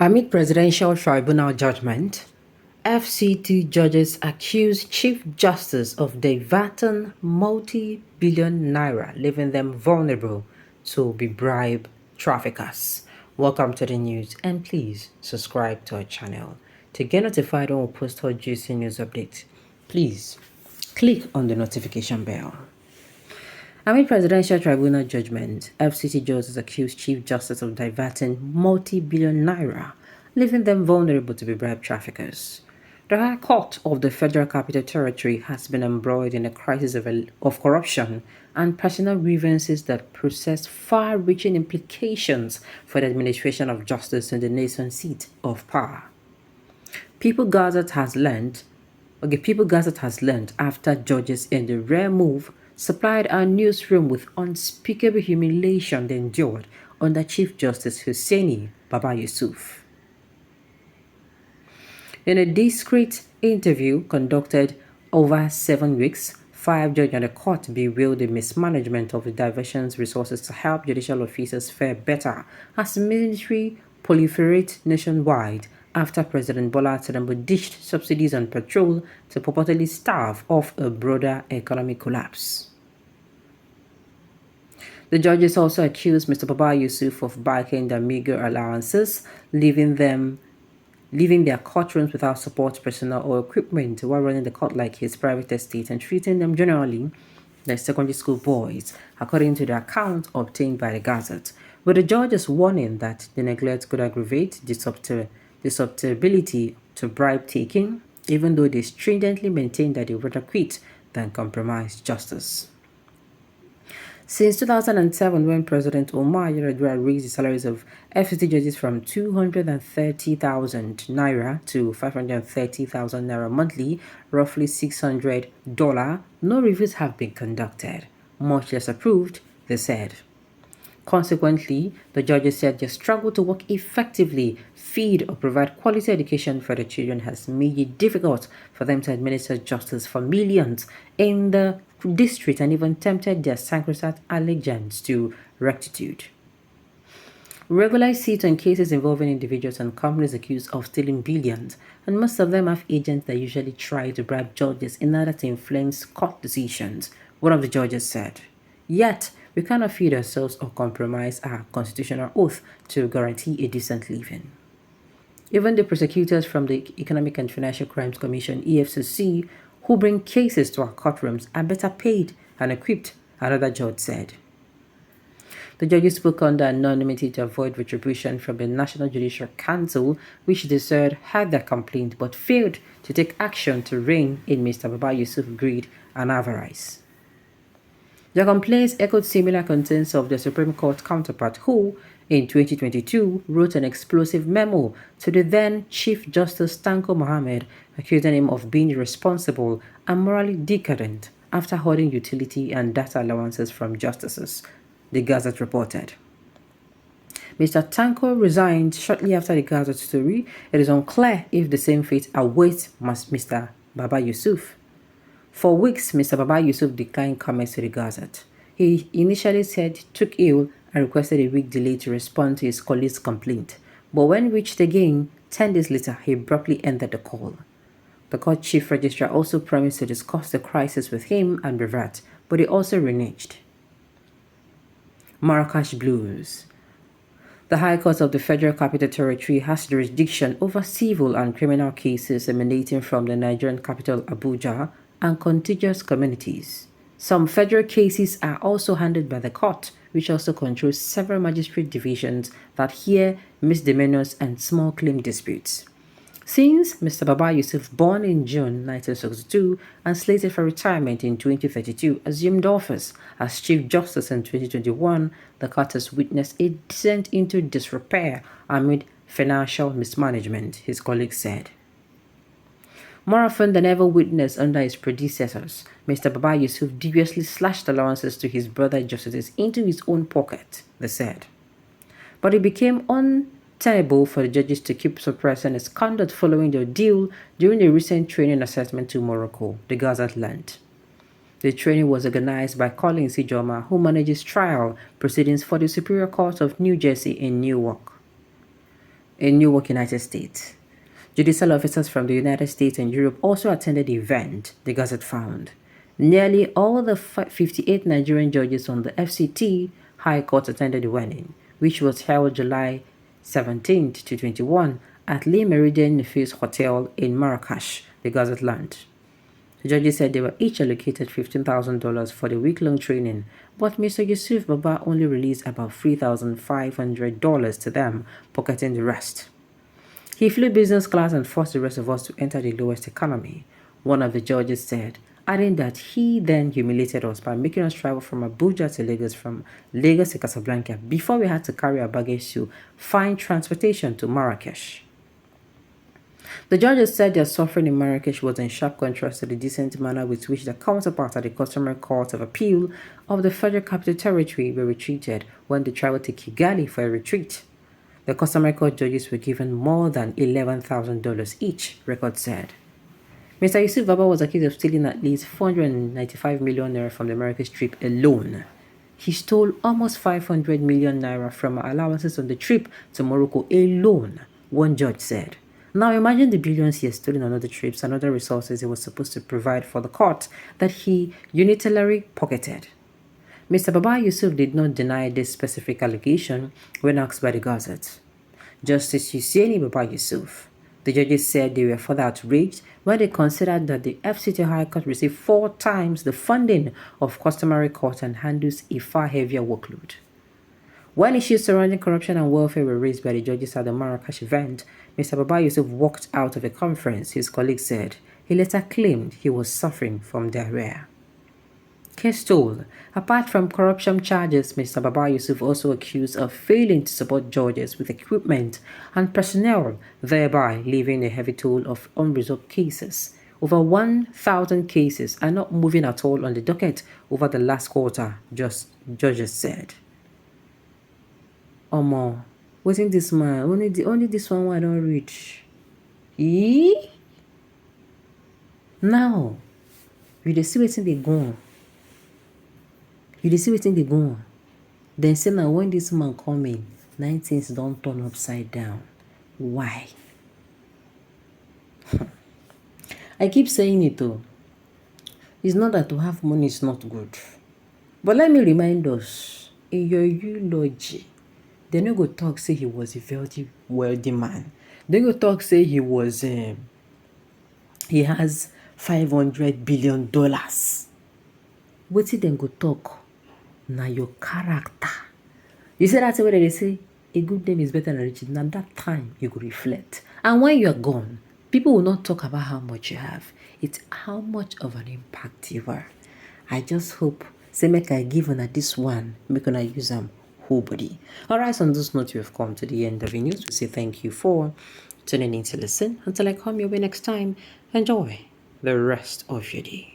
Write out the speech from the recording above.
Amid presidential tribunal judgment, FCT judges accuse Chief Justice of diverting multi-billion naira, leaving them vulnerable to be bribe traffickers. Welcome to the news, and please subscribe to our channel to get notified when we post our juicy news updates. Please click on the notification bell. Amid presidential tribunal judgment, FCT judges accused Chief Justice of diverting multi-billion naira, leaving them vulnerable to be bribe traffickers. The High Court of the Federal Capital Territory has been embroiled in a crisis of corruption and personal grievances that possess far-reaching implications for the administration of justice in the nation's seat of power. People Gazette has learned after judges in the rare move supplied our newsroom with unspeakable humiliation they endured under Chief Justice Hussaini Baba Yusuf. In a discreet interview conducted over 7 weeks, 5 judges on the court bewailed the mismanagement of the diversion's resources to help judicial officers fare better as military proliferate nationwide after President Bola Tinubu dished subsidies on petrol to purportedly stave off a broader economic collapse. The judges also accused Mr. Baba Yusuf of biking their meager allowances, leaving their courtrooms without support personnel or equipment while running the court like his private estate and treating them generally like secondary school boys, according to the account obtained by the Gazette, with the judges warning that the neglect could aggravate the susceptibility to bribe taking, even though they stringently maintain that they would rather quit than compromise justice. Since 2007, when President Omar Yar'Adua raised the salaries of FCT judges from 230,000 naira to 530,000 naira monthly, roughly $600, no reviews have been conducted, much less approved, they said. Consequently, the judges said their struggle to work effectively, feed or provide quality education for the children has made it difficult for them to administer justice for millions in the district and even tempted their sacrosanct allegiance to rectitude. Regularly sit on cases involving individuals and companies accused of stealing billions, and most of them have agents that usually try to bribe judges in order to influence court decisions, one of the judges said. Yet, we cannot feed ourselves or compromise our constitutional oath to guarantee a decent living. Even the prosecutors from the Economic and Financial Crimes Commission, EFCC, who bring cases to our courtrooms are better paid and equipped, another judge said. The judges spoke under anonymity to avoid retribution from the National Judicial Council, which they said had their complaint but failed to take action to rein in Mr. Baba Yusuf's greed and avarice. Their complaints echoed similar contents of the Supreme Court counterpart who, in 2022, wrote an explosive memo to the then Chief Justice Tanko Mohammed, accusing him of being irresponsible and morally decadent after hoarding utility and data allowances from justices, the Gazette reported. Mr. Tanko resigned shortly after the Gazette story. It is unclear if the same fate awaits Mr. Baba Yusuf. For weeks, Mr. Baba Yusuf declined comments to the Gazette. He initially said he took ill and requested a week delay to respond to his colleague's complaint. But when reached again, 10 days later, he abruptly ended the call. The court chief registrar also promised to discuss the crisis with him and revert, but he also reneged. Marrakesh Blues. The High Court of the Federal Capital Territory has jurisdiction over civil and criminal cases emanating from the Nigerian capital Abuja and contiguous communities. Some federal cases are also handled by the court, which also controls several magistrate divisions that hear misdemeanors and small claim disputes. Since Mr. Baba Yusuf, born in June 1962 and slated for retirement in 2032, assumed office as Chief Justice in 2021, the court has witnessed a descent into disrepair amid financial mismanagement, his colleagues said. More often than ever witnessed under his predecessors, Mr. Baba Yusuf deviously slashed allowances to his brother justices into his own pocket, they said. But it became untenable for the judges to keep suppressing his conduct following the ordeal during the recent training assessment to Morocco, the Gazette learned. The training was organized by Collins Ijoma, who manages trial proceedings for the Superior Court of New Jersey in Newark. in Newark, United States. Judicial officers from the United States and Europe also attended the event, the Gazette found. Nearly all the 58 Nigerian judges on the FCT High Court attended the wedding, which was held July 17th to 21 at Le Meridien Nefis Hotel in Marrakesh, the Gazette learned. The judges said they were each allocated $15,000 for the week-long training, but Mr. Yusuf Baba only released about $3,500 to them, pocketing the rest. He flew business class and forced the rest of us to enter the lowest economy, one of the judges said, adding that he then humiliated us by making us travel from Abuja to Lagos, from Lagos to Casablanca, before we had to carry our baggage to find transportation to Marrakesh. The judges said their suffering in Marrakesh was in sharp contrast to the decent manner with which their counterparts at the Customary Court of Appeal of the Federal Capital Territory were treated when they traveled to Kigali for a retreat. The Customary Court judges were given more than $11,000 each, records said. Mr. Yusuf Baba was accused of stealing at least 495 million naira from the Marrakesh trip alone. He stole almost 500 million naira from allowances on the trip to Morocco alone, one judge said. Now imagine the billions he has stolen on other trips and other resources he was supposed to provide for the court that he unilaterally pocketed. Mr. Baba Yusuf did not deny this specific allegation when asked by the Gazette. Justice Hussaini Baba Yusuf. The judges said they were further outraged when they considered that the FCT High Court received 4 times the funding of Customary Court and handles a far heavier workload. When issues surrounding corruption and welfare were raised by the judges at the Marrakesh event, Mr. Baba Yusuf walked out of a conference, his colleagues said. He later claimed he was suffering from diarrhea. Case told, apart from corruption charges, Mr. Baba Yusuf also accused of failing to support judges with equipment and personnel, thereby leaving a heavy toll of unresolved cases. Over 1,000 cases are not moving at all on the docket over the last quarter, judges said. Omo, waiting this man, only this one I don't reach. Now, you dey see wetin dey go on. You dey see wetin dey go on. Then say now when this man come in, 9 things don't turn upside down. Why? I keep saying it though. It's not that to have money is not good. But let me remind us, in your eulogy, they no go talk say he was a very wealthy man. They go talk say he was he has $500 billion. Wetin dem go talk? Na your character. You say that's what they say, a good name is better than riches. Now that time you go reflect. And when you're gone, people will not talk about how much you have. It's how much of an impact you are. I just hope, say make I give on this one, make I use them whole body. Alright, on this note, we have come to the end of the news. We say thank you for tuning in to listen. Until I come your way next time, enjoy the rest of your day.